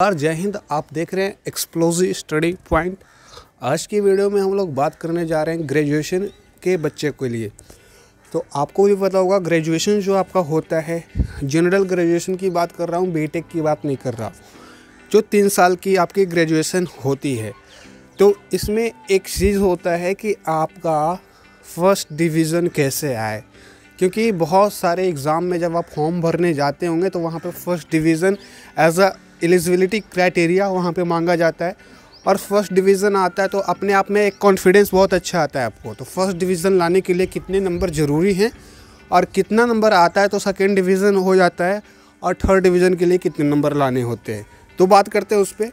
जय हिंद। आप देख रहे हैं एक्सप्लोसिव स्टडी पॉइंट। आज की वीडियो में हम लोग बात करने जा रहे हैं ग्रेजुएशन के बच्चे के लिए। तो आपको भी पता होगा ग्रेजुएशन जो आपका होता है, जनरल ग्रेजुएशन की बात कर रहा हूँ, बीटेक की बात नहीं कर रहा। जो 3 साल की आपकी ग्रेजुएशन होती है, तो इसमें एक चीज़ होता है कि आपका फर्स्ट डिवीज़न कैसे आए। क्योंकि बहुत सारे एग्ज़ाम में जब आप फॉर्म भरने जाते होंगे तो वहाँ पे first division as a eligibility criteria वहाँ पे मांगा जाता है, और फर्स्ट डिवीज़न आता है तो अपने आप में एक कॉन्फिडेंस बहुत अच्छा आता है आपको। तो फर्स्ट डिवीज़न लाने के लिए कितने नंबर ज़रूरी हैं, और कितना नंबर आता है तो सेकेंड डिवीज़न हो जाता है, और थर्ड डिवीज़न के लिए कितने नंबर लाने होते हैं, तो बात करते हैं उस पर।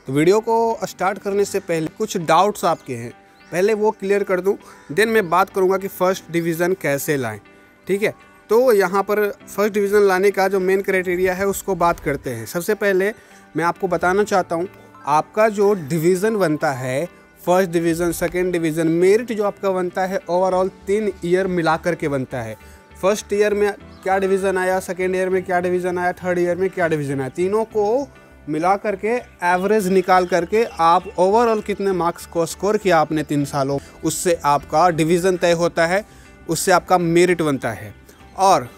तो वीडियो को स्टार्ट करने से पहले कुछ डाउट्स आपके हैं, पहले वो क्लियर कर दूं, देन मैं बात करूंगा कि फ़र्स्ट डिवीज़न कैसे लाएं। ठीक है, तो यहाँ पर फर्स्ट डिवीज़न लाने का जो मेन क्राइटेरिया है उसको बात करते हैं। सबसे पहले मैं आपको बताना चाहता हूँ, आपका जो डिवीज़न बनता है, first division, second division, merit जो आपका बनता है ओवरऑल 3 ईयर मिला करके बनता है। फर्स्ट ईयर में क्या डिवीज़न आया, सेकेंड ईयर में क्या डिवीज़न आया, थर्ड ईयर में क्या डिवीज़न आया, तीनों को मिला करके एवरेज निकाल करके आप ओवरऑल कितने मार्क्स को स्कोर किया आपने 3 सालों, उससे आपका डिवीज़न तय होता है, उससे आपका मेरिट बनता है। और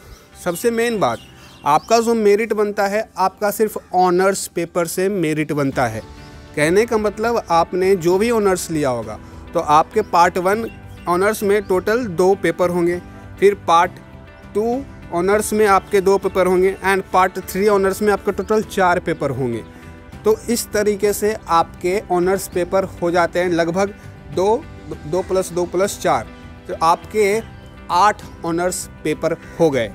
सबसे मेन बात, आपका जो मेरिट बनता है आपका सिर्फ ऑनर्स पेपर से मेरिट बनता है। कहने का मतलब आपने जो भी ऑनर्स लिया होगा, तो आपके पार्ट 1 ऑनर्स में टोटल 2 पेपर होंगे, फिर पार्ट 2 ऑनर्स में आपके 2 पेपर होंगे, एंड पार्ट 3 ऑनर्स में आपके टोटल 4 पेपर होंगे। तो इस तरीके से आपके ऑनर्स पेपर हो जाते हैं लगभग 2 + 2 + 4, तो आपके 8 ऑनर्स पेपर हो गए।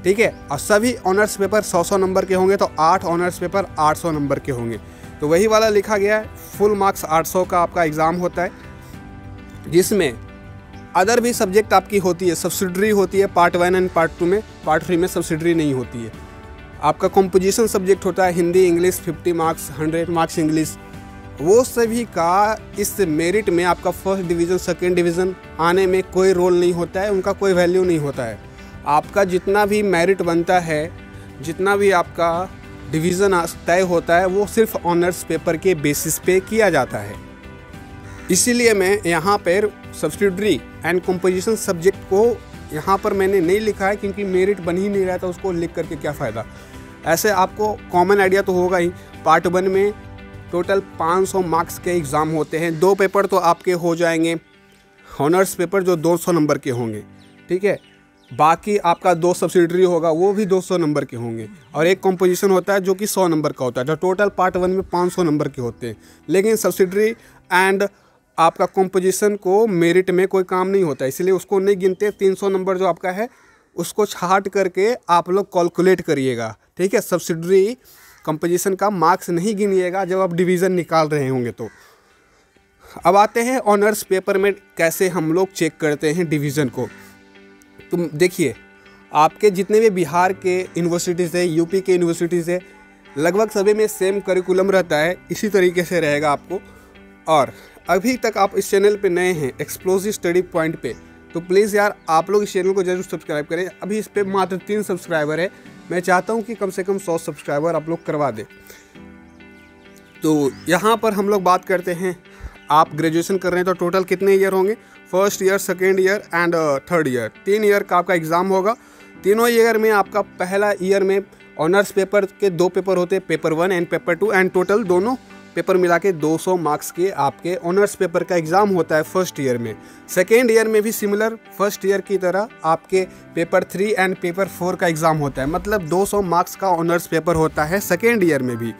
ठीक है, और सभी ऑनर्स पेपर 100-100 नंबर के होंगे, तो 8 ऑनर्स पेपर 800 नंबर के होंगे। तो वही वाला लिखा गया है, फुल मार्क्स 800 का आपका एग्ज़ाम होता है, जिसमें अदर भी सब्जेक्ट आपकी होती है, सब्सिडरी होती है पार्ट 1 एंड पार्ट 2 में, पार्ट 3 में सब्सिडरी नहीं होती है। आपका कंपोजिशन सब्जेक्ट होता है Hindi English, 50 marks, 100 marks English, वो सभी का इस मेरिट में आपका फर्स्ट डिवीज़न सेकेंड डिवीज़न आने में कोई रोल नहीं होता है, उनका कोई वैल्यू नहीं होता है। आपका जितना भी मेरिट बनता है, जितना भी आपका डिवीज़न तय होता है, वो सिर्फ ऑनर्स पेपर के बेसिस पे किया जाता है। इसीलिए मैं यहाँ पर सब्सिडरी एंड कंपोजिशन सब्जेक्ट को यहाँ पर मैंने नहीं लिखा है, क्योंकि मेरिट बन ही नहीं रहा था, उसको लिख करके क्या फ़ायदा। ऐसे आपको कॉमन आइडिया तो होगा ही, पार्ट 1 में टोटल 500 मार्क्स के एग्ज़ाम होते हैं, 2 पेपर तो आपके हो जाएंगे ऑनर्स पेपर जो 200 नंबर के होंगे। ठीक है, बाकी आपका 2 सब्सिडरी होगा, वो भी 200 नंबर के होंगे, और एक कंपोजिशन होता है जो कि 100 नंबर का होता है। तो टोटल पार्ट 1 में 500 नंबर के होते हैं, लेकिन सब्सिडरी एंड आपका कंपोजिशन को मेरिट में कोई काम नहीं होता, इसलिए उसको नहीं गिनते। 300 नंबर जो आपका है उसको छाट करके आप लोग कैलकुलेट करिएगा। ठीक है, सब्सिडरी कंपोजिशन का मार्क्स नहीं गिनिएगा जब आप डिवीज़न निकाल रहे होंगे। तो अब आते हैं ऑनर्स पेपर में कैसे हम लोग चेक करते हैं डिवीज़न को। तो देखिए, आपके जितने भी बिहार के यूनिवर्सिटीज़ है, यूपी के यूनिवर्सिटीज़ है, लगभग सभी में सेम करिकुलम रहता है, इसी तरीके से रहेगा आपको। और अभी तक आप इस चैनल पे नए हैं एक्सप्लोसिव स्टडी पॉइंट पे, तो प्लीज़ यार आप लोग इस चैनल को जरूर सब्सक्राइब करें। अभी इस पे मात्र 3 सब्सक्राइबर है, मैं चाहता हूँ कि कम से कम 100 सब्सक्राइबर आप लोग करवा दें। तो यहाँ पर हम लोग बात करते हैं, आप ग्रेजुएशन कर रहे हैं तो टोटल कितने ईयर होंगे, first year, second year and third year, 3 year का आपका एग्ज़ाम होगा। तीनों ईयर में आपका पहला ईयर में ऑनर्स पेपर के 2 पेपर होते हैं, paper 1 and paper 2, and total दोनों पेपर मिला के 200 मार्क्स के आपके ऑनर्स पेपर का एग्ज़ाम होता है फर्स्ट ईयर में। सेकेंड ईयर में भी सिमिलर फर्स्ट ईयर की तरह आपके पेपर 3 एंड पेपर 4 का एग्ज़ाम होता है, मतलब 200 मार्क्स का ऑनर्स पेपर होता है सेकेंड ईयर में भी।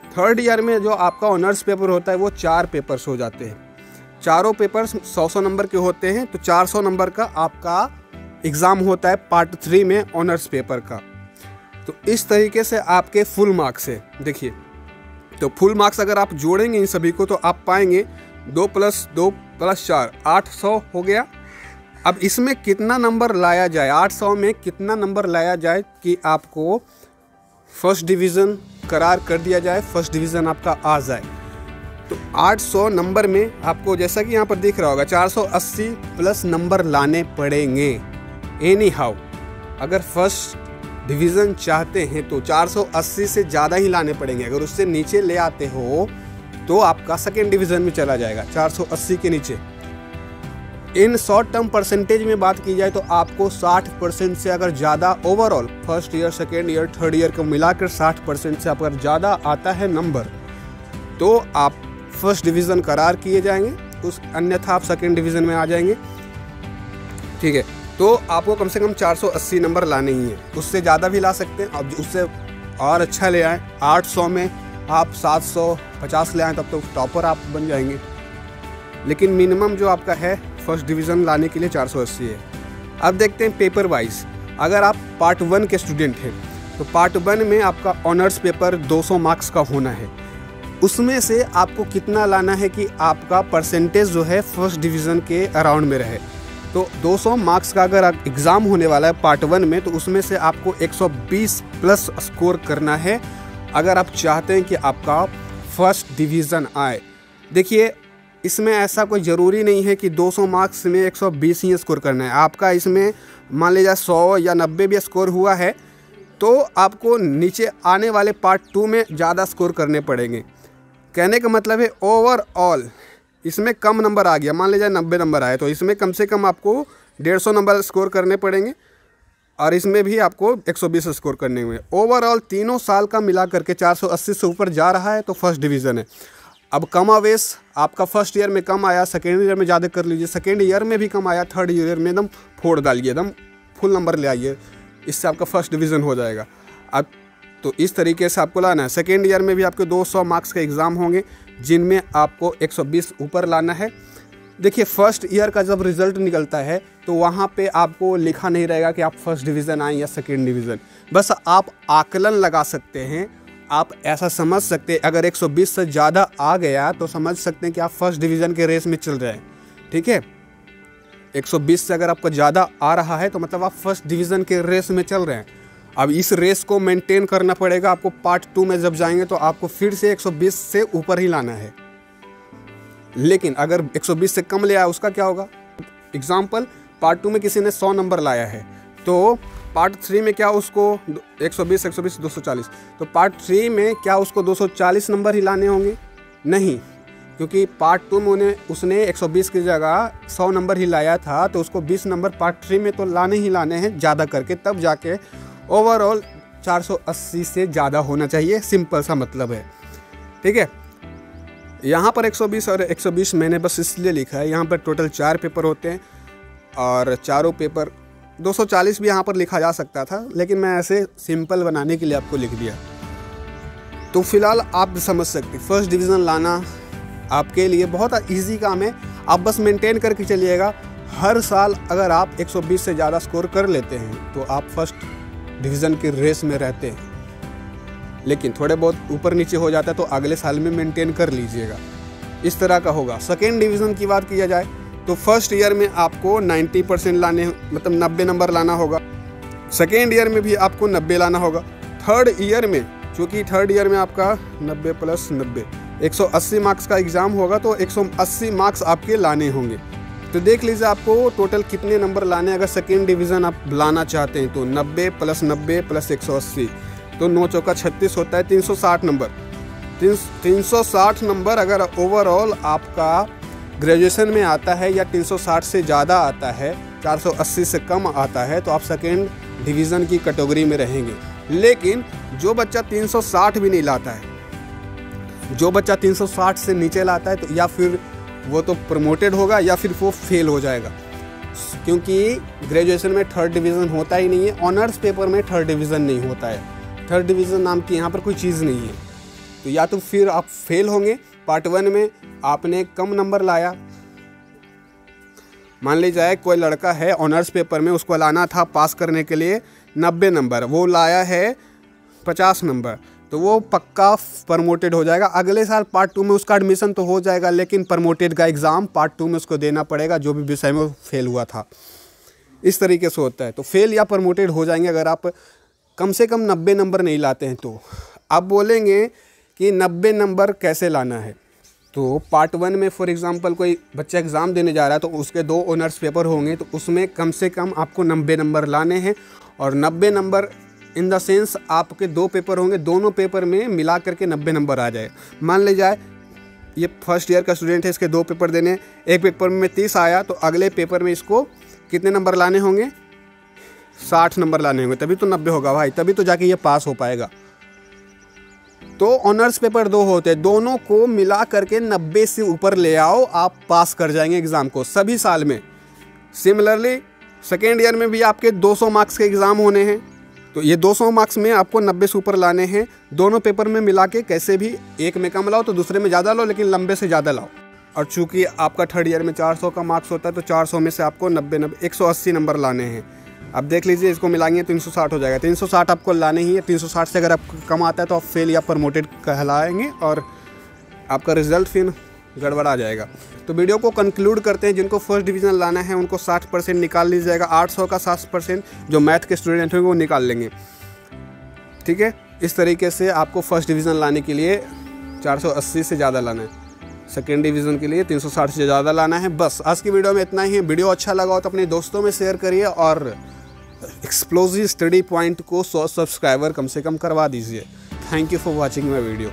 थर्ड ईयर में जो आपका ऑनर्स पेपर होता है वो 4 पेपर्स हो जाते हैं, चारों पेपर्स 100-100 नंबर के होते हैं, तो 400 नंबर का आपका एग्ज़ाम होता है पार्ट 3 में ऑनर्स पेपर का। तो इस तरीके से आपके फुल मार्क्स है। देखिए, तो फुल मार्क्स अगर आप जोड़ेंगे इन सभी को तो आप पाएंगे 2 + 2 + 4 800 हो गया। अब इसमें कितना नंबर लाया जाए, 800 में कितना नंबर लाया जाए कि आपको फर्स्ट डिवीज़न करार कर दिया जाए, फर्स्ट डिवीज़न आपका आ जाए। तो 800 नंबर में आपको जैसा कि यहाँ पर दिख रहा होगा 480 प्लस नंबर लाने पड़ेंगे एनी हाउ। अगर फर्स्ट डिवीज़न चाहते हैं तो 480 से ज़्यादा ही लाने पड़ेंगे। अगर उससे नीचे ले आते हो तो आपका सेकेंड डिवीज़न में चला जाएगा 480 के नीचे। इन शॉर्ट टर्म परसेंटेज में बात की जाए तो आपको 60% से अगर ज़्यादा overall first year, second year, third year को मिलाकर 60% से अगर ज़्यादा आता है नंबर तो आप फर्स्ट डिवीज़न करार किए जाएंगे, उस अन्यथा आप सेकेंड डिवीज़न में आ जाएंगे। ठीक है, तो आपको कम से कम 480 नंबर लाने ही हैं। उससे ज़्यादा भी ला सकते हैं, अब उससे और अच्छा ले आएँ, 800 में आप 750 ले आएँ तब तो टॉपर आप बन जाएंगे। लेकिन मिनिमम जो आपका है फर्स्ट डिवीज़न लाने के लिए 480 है। अब देखते हैं पेपर वाइज। अगर आप पार्ट 1 के स्टूडेंट हैं तो पार्ट 1 में आपका ऑनर्स पेपर 200 मार्क्स का होना है। उसमें से आपको कितना लाना है कि आपका परसेंटेज जो है फर्स्ट डिवीज़न के अराउंड में रहे। तो 200 मार्क्स का अगर एग्ज़ाम होने वाला है पार्ट 1 में तो उसमें से आपको 120 प्लस स्कोर करना है अगर आप चाहते हैं कि आपका फर्स्ट डिवीज़न आए। देखिए, इसमें ऐसा कोई ज़रूरी नहीं है कि 200 मार्क्स में 120 ही स्कोर करना है। आपका इसमें मान लीजिए 100 या 90 भी स्कोर हुआ है तो आपको नीचे आने वाले पार्ट 2 में ज़्यादा स्कोर करने पड़ेंगे। कहने का मतलब है ओवरऑल इसमें कम नंबर आ गया, मान लीजिए 90 नंबर आए तो इसमें कम से कम आपको 150 नंबर स्कोर करने पड़ेंगे और इसमें भी आपको 120 स्कोर करने हुए। ओवरऑल तीनों साल का मिला करके 480 से ऊपर जा रहा है तो फर्स्ट डिवीज़न है। अब कमावेश आपका फर्स्ट ईयर में कम आया, सेकेंड ईयर में ज़्यादा कर लीजिए, सेकेंड ईयर में भी कम आया, थर्ड ईयर में एकदम फोड़ डालिए, एकदम फुल नंबर ले आइए, इससे आपका फर्स्ट डिवीज़न हो जाएगा। अब तो इस तरीके से आपको लाना है। सेकेंड ईयर में भी आपके 200 मार्क्स के एग्ज़ाम होंगे जिनमें आपको 120 ऊपर लाना है। देखिए, फर्स्ट ईयर का जब रिज़ल्ट निकलता है तो वहाँ पे आपको लिखा नहीं रहेगा कि आप फर्स्ट डिवीज़न आए या सेकेंड डिवीज़न, बस आप आकलन लगा सकते हैं। आप ऐसा समझ सकते हैं अगर 120 से ज़्यादा आ गया तो समझ सकते हैं कि आप फर्स्ट डिवीज़न के रेस में चल रहे हैं। ठीक है, 120 से अगर आपको ज़्यादा आ रहा है तो मतलब आप फर्स्ट डिवीज़न के रेस में चल रहे हैं। अब इस रेस को मेंटेन करना पड़ेगा आपको। पार्ट 2 में जब जाएंगे तो आपको फिर से 120 से ऊपर ही लाना है। लेकिन अगर 120 से कम ले आया उसका क्या होगा? एग्जाम्पल, पार्ट 2 में किसी ने 100 नंबर लाया है तो पार्ट 3 में क्या उसको 120, 120, 240, तो पार्ट 3 में क्या उसको 240 नंबर ही लाने होंगे? नहीं, क्योंकि पार्ट 2 में उसने 120 की जगह 100 नंबर ही लाया था तो उसको 20 नंबर पार्ट 3 में तो लाने ही लाने हैं ज़्यादा करके, तब जाके ओवरऑल 480 से ज़्यादा होना चाहिए। सिंपल सा मतलब है। ठीक है, यहाँ पर 120 और 120 मैंने बस इसलिए लिखा है, यहाँ पर टोटल 4 पेपर होते हैं और चारों पेपर 240 भी यहाँ पर लिखा जा सकता था, लेकिन मैं ऐसे सिंपल बनाने के लिए आपको लिख दिया। तो फिलहाल आप समझ सकते, फर्स्ट डिवीज़न लाना आपके लिए बहुत इजी काम है। आप बस मेंटेन करके चलिएगा। हर साल अगर आप 120 से ज़्यादा स्कोर कर लेते हैं तो आप फर्स्ट डिवीज़न की रेस में रहते हैं। लेकिन थोड़े बहुत ऊपर नीचे हो जाता है तो अगले साल में मेंटेन कर लीजिएगा, इस तरह का होगा। सेकेंड डिवीज़न की बात किया जाए तो फर्स्ट ईयर में आपको 90% लाने, मतलब 90 नंबर लाना होगा। सेकेंड ईयर में भी आपको 90 लाना होगा। थर्ड ईयर में, चूँकि थर्ड ईयर में आपका 90 प्लस 90 180 मार्क्स का एग्ज़ाम होगा तो 180 मार्क्स आपके लाने होंगे। तो देख लीजिए आपको टोटल कितने नंबर लाने। अगर सेकेंड डिवीज़न आप लाना चाहते हैं तो 90 प्लस 90 प्लस 180 तो 9 चौका 36 होता है 360 नंबर। 360 नंबर अगर ओवरऑल आपका ग्रेजुएशन में आता है या 360 से ज़्यादा आता है, 480 से कम आता है तो आप सेकेंड डिवीज़न की कैटेगरी में रहेंगे। लेकिन जो बच्चा 360 भी नहीं लाता है, जो बच्चा 360 से नीचे लाता है तो या फिर वो तो प्रमोटेड होगा या फिर वो फेल हो जाएगा, क्योंकि ग्रेजुएशन में थर्ड डिवीज़न होता ही नहीं है। ऑनर्स पेपर में थर्ड डिवीज़न नहीं होता है। थर्ड डिवीज़न नाम की यहाँ पर कोई चीज़ नहीं है। तो या तो फिर आप फेल होंगे। पार्ट 1 में आपने कम नंबर लाया, मान लीजिए कोई लड़का है ऑनर्स पेपर में, उसको लाना था पास करने के लिए 90 नंबर, वो लाया है 50 नंबर, तो वो पक्का प्रमोटेड हो जाएगा। अगले साल पार्ट 2 में उसका एडमिशन तो हो जाएगा, लेकिन प्रमोटेड का एग्ज़ाम पार्ट 2 में उसको देना पड़ेगा जो भी विषय में फेल हुआ था। इस तरीके से होता है। तो फेल या प्रमोटेड हो जाएंगे अगर आप कम से कम 90 नंबर नहीं लाते हैं। तो आप बोलेंगे कि 90 नंबर कैसे लाना है। तो पार्ट 1 में फॉर एग्ज़ाम्पल कोई बच्चा एग्ज़ाम देने जा रहा है तो उसके 2 ऑनर्स पेपर होंगे, तो उसमें कम से कम आपको 90 नंबर लाने हैं। और 90 नंबर इन द सेंस आपके 2 पेपर होंगे, दोनों पेपर में मिला करके 90 नंबर आ जाए। मान ले जाए ये फर्स्ट ईयर का स्टूडेंट है, इसके 2 पेपर देने हैं, एक पेपर में 30 आया तो अगले पेपर में इसको कितने नंबर लाने होंगे? 60 नंबर लाने होंगे, तभी तो 90 होगा भाई, तभी तो जाके ये पास हो पाएगा। तो ऑनर्स पेपर 2 होते हैं, दोनों को मिला करके 90 से ऊपर ले आओ, आप पास कर जाएंगे एग्ज़ाम को सभी साल में। सिमिलरली सेकेंड ईयर में भी आपके 200 मार्क्स के एग्ज़ाम होने हैं, तो ये 200 मार्क्स में आपको 90 से ऊपर लाने हैं। दोनों पेपर में मिला के कैसे भी एक में कम लाओ तो दूसरे में ज़्यादा लो, लेकिन लंबे से ज़्यादा लाओ। और चूँकि आपका थर्ड ईयर में 400 का मार्क्स होता है तो 400 में से आपको 180 नंबर लाने हैं। अब देख लीजिए, इसको मिलाएंगे 360 हो जाएगा। 360 आपको लाने ही है। 360 से अगर आपको कम आता है तो आप फेल या प्रमोटेड कहलाएंगे और आपका रिजल्ट फिर गड़बड़ा जाएगा। तो वीडियो को कंक्लूड करते हैं। जिनको फर्स्ट डिवीज़न लाना है उनको 60% निकाल लीजिएगा। 800 का 60% जो मैथ के स्टूडेंट होंगे वो निकाल लेंगे। ठीक है, इस तरीके से आपको फर्स्ट डिवीज़न लाने के लिए 480 से ज़्यादा लाना है, सेकेंड डिवीज़न के लिए 360 से ज़्यादा लाना है। बस आज की वीडियो में इतना ही। वीडियो अच्छा लगा हो तो अपने दोस्तों में शेयर करिए और एक्सप्लोसिव स्टडी पॉइंट को 100 सब्सक्राइबर कम से कम करवा दीजिए। Thank you for watching my video.